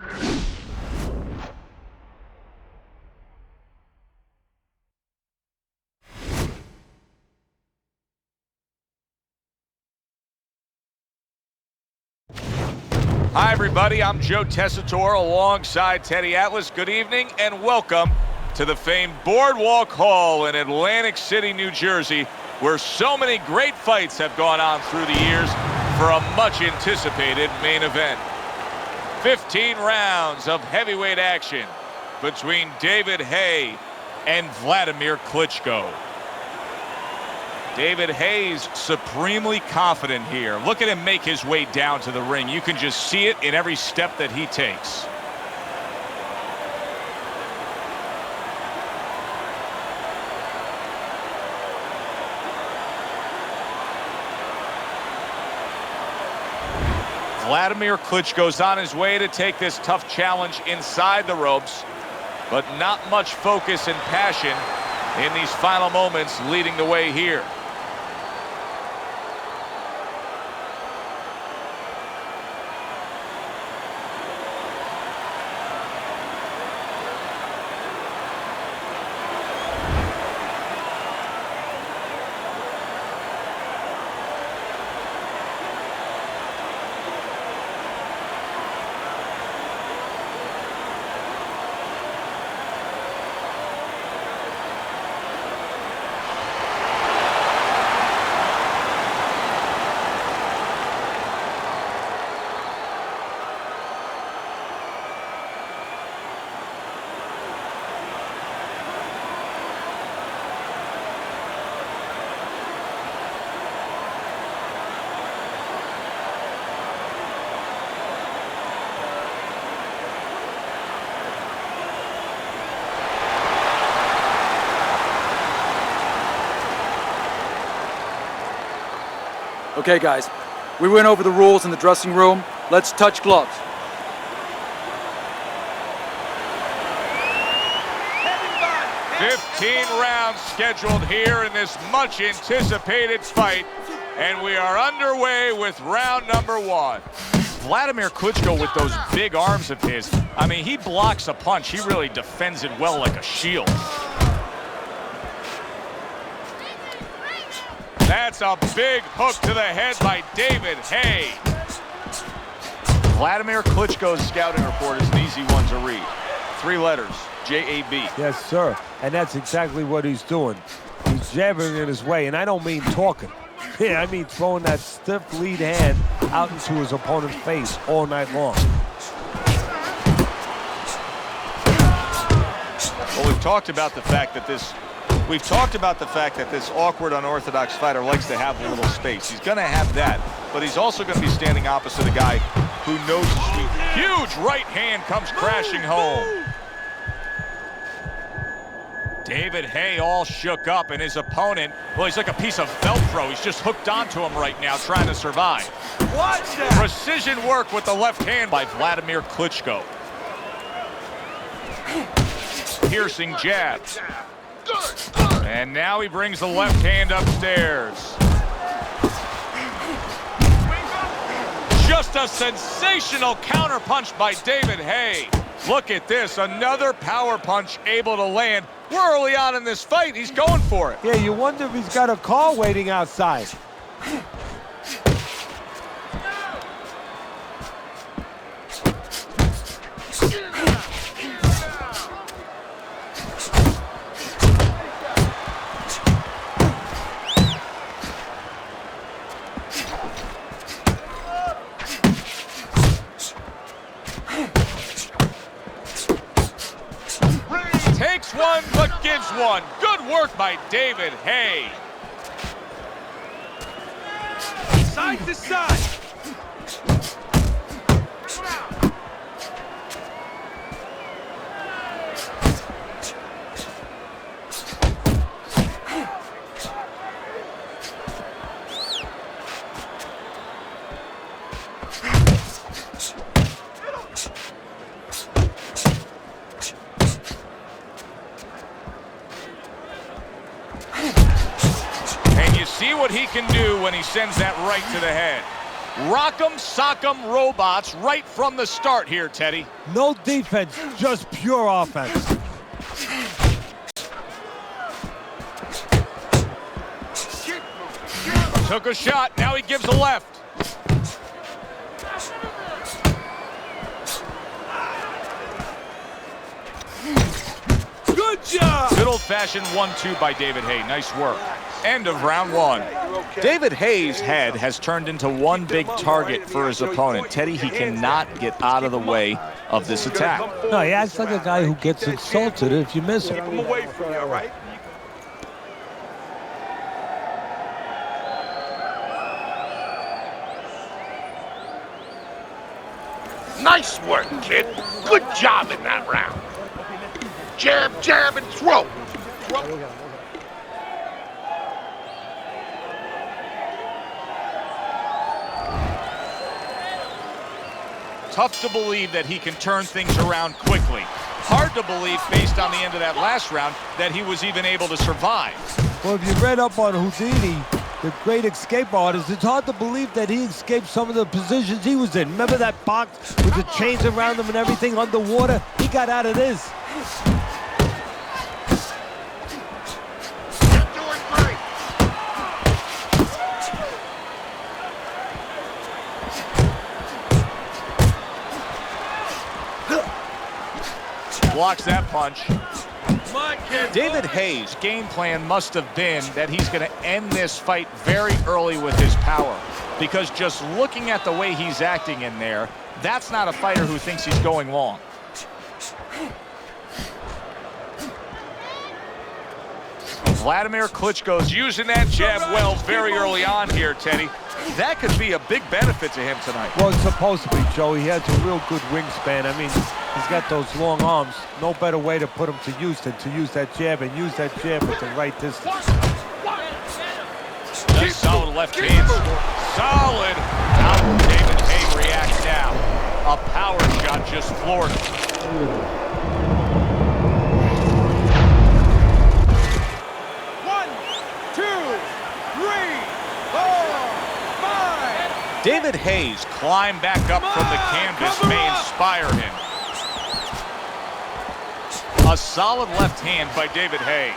Hi, everybody. I'm Joe Tessitore alongside Teddy Atlas. Good evening and welcome to the famed Boardwalk Hall in Atlantic City, New Jersey, where so many great fights have gone on through the years for a much-anticipated main event. 15 rounds of heavyweight action between David Haye and Wladimir Klitschko. David Haye's supremely confident here. Look at him make his way down to the ring. You can just see it in every step that he takes. Wladimir Klitschko's on his way to take this tough challenge inside the ropes, but not much focus and passion in these final moments leading the way here. Okay, guys, we went over the rules in the dressing room. Let's touch gloves. Everybody. 15 rounds scheduled here in this much-anticipated fight, and we are underway with round number one. Wladimir Klitschko with those big arms of his, I mean, he blocks a punch. He really defends it well like a shield. That's a big hook to the head by David Haye. Wladimir Klitschko's scouting report is an easy one to read. 3 letters, J-A-B. Yes, sir. And that's exactly what he's doing. He's jabbing in his way, and I don't mean talking. Yeah, I mean throwing that stiff lead hand out into his opponent's face all night long. Well, we've talked about the fact that this awkward, unorthodox fighter likes to have a little space. He's going to have that, but he's also going to be standing opposite a guy who knows the street. Huge right hand comes crashing home. David Haye all shook up, and his opponent, well, he's like a piece of Velcro. He's just hooked onto him right now, trying to survive. Watch that! Precision work with the left hand by Wladimir Klitschko. Piercing jab. And now he brings the left hand upstairs. Just a sensational counter punch by David Haye. Look at this, another power punch able to land. We're early on in this fight, he's going for it. Yeah, you wonder if he's got a car waiting outside. Takes one, but gives one. Good work by David Haye. Side to side. See what he can do when he sends that right to the head. Rock'em sock'em robots right from the start here, Teddy. No defense, just pure offense. Took a shot, now he gives a left. Good job! Good old-fashioned 1-2 by David Haye. Nice work. End of round one. David Haye's head has turned into one big target for his opponent. Teddy, he cannot get out of the way of this attack. No, he acts like a guy who gets insulted if you miss him. Keep him away from you, all right? Nice work, kid. Good job in that round. Jab, jab, and throw. Tough to believe that he can turn things around quickly. Hard to believe, based on the end of that last round, that he was even able to survive. Well, if you read up on Houdini, the great escape artist, it's hard to believe that he escaped some of the positions he was in. Remember that box with the chains around him and everything underwater? He got out of this. You're doing great. Blocks that punch. David Haye's game plan must have been that he's going to end this fight very early with his power, because just looking at the way he's acting in there, that's not a fighter who thinks he's going long. Wladimir Klitschko's using that jab well very early on here, Teddy. That could be a big benefit to him tonight. Well, it's supposed to be, Joe. He has a real good wingspan. I mean, he's got those long arms. No better way to put him to use than to use that jab and use that jab at the right distance. Nice solid left hand. Solid. How will David Haye react now? A power shot just floored him. David Haye's climb back up from the canvas may inspire him. A solid left hand by David Haye.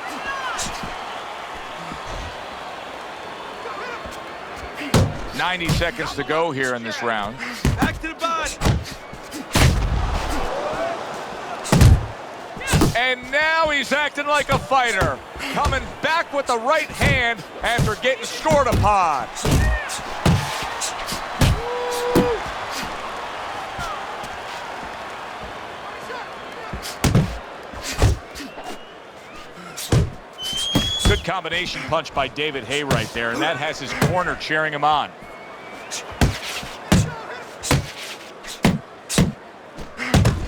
"90 seconds to go here in this round. Back to the body. And now he's acting like a fighter, coming back with the right hand after getting scored upon. Good combination punch by David Haye right there, and that has his corner cheering him on.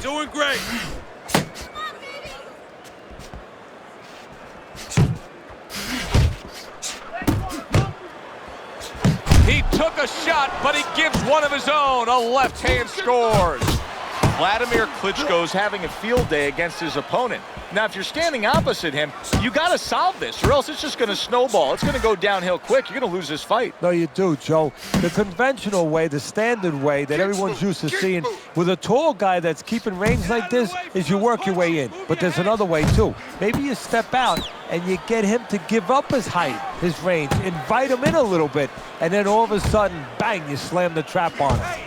Doing great. He took a shot, but he gives one of his own. A left hand scores. Wladimir Klitschko's having a field day against his opponent. Now, if you're standing opposite him, you got to solve this, or else it's just going to snowball. It's going to go downhill quick. You're going to lose this fight. No, you do, Joe. The conventional way, the standard way that everyone's used to seeing with a tall guy that's keeping range like this is you work your way in. But there's another way, too. Maybe you step out and you get him to give up his height, his range, invite him in a little bit, and then all of a sudden, bang, you slam the trap on him.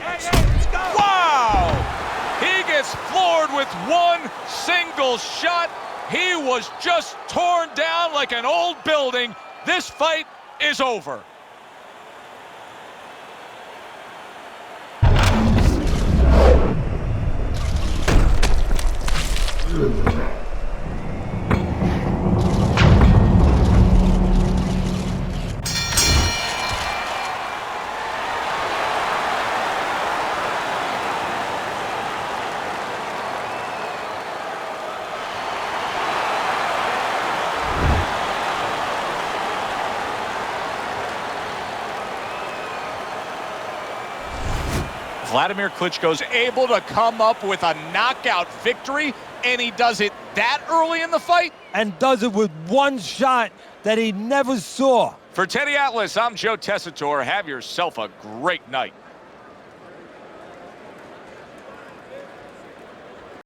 Wow! He gets floored with one single shot. He was just torn down like an old building. This fight is over. Wladimir Klitschko's able to come up with a knockout victory, and he does it that early in the fight? And does it with one shot that he never saw. For Teddy Atlas, I'm Joe Tessitore. Have yourself a great night.